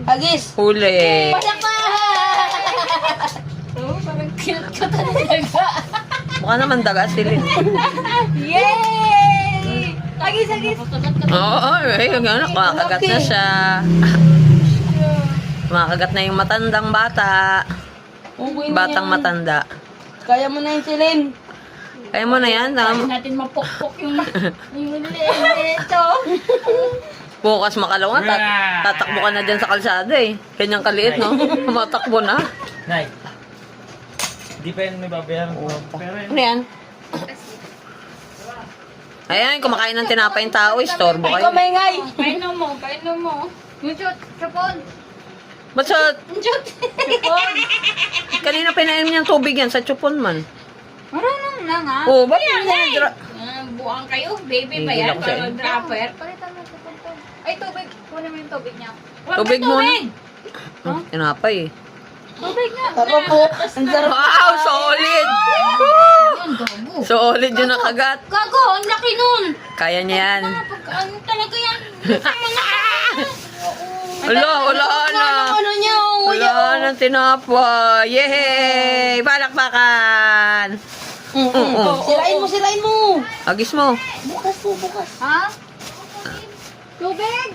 Agis. Huli. Oh, parang cute ko talaga. Mukha naman daga silin. Yay! Agis. Oo, yung anak, kumakagat na siya. Kumakagat na yung matandang bata. Batang matanda. Kaya mo na yun, Silin. Kaya mo na yan. Hindi natin mapukpok yung ito. Bukas makalawa, tatakbo ka na dyan sa kalsada eh. Kanyang kaliit, no? Matakbo na. Nay. Di pa yan may babayaran ko. Pero Ano yan? Ayan, kumakain ng tinapay yung tao, istorbo Ay, kayo. kumengay. Painom mo. Yung chupon. Ba't sa, Chupon. kanina pinainom niyang tubig yan sa chupon man. Marunong na nga. Oo, ba't Kaya yun nga yung dra- buang kayo, baby pa Hindi yan, ako sa parang inyo. dropper. Palitan mo chupon to. Ay, tubig. Kunin mo yung tubig niya. Huwag Tubig na muna. tubig. Oh, tinapay eh. Tubig na. Sarap po. Ang sarap. Wow, solid! Yun, gago. Solid yung nakagat. Gago, ang laki nun. Kaya niya yan. Ano talaga yan? Wala na. Ano niyo? Wala na tinapay. Yehey! Balakbakan! Sirain mo. Agis mo. Bukas. Ha? Tubig?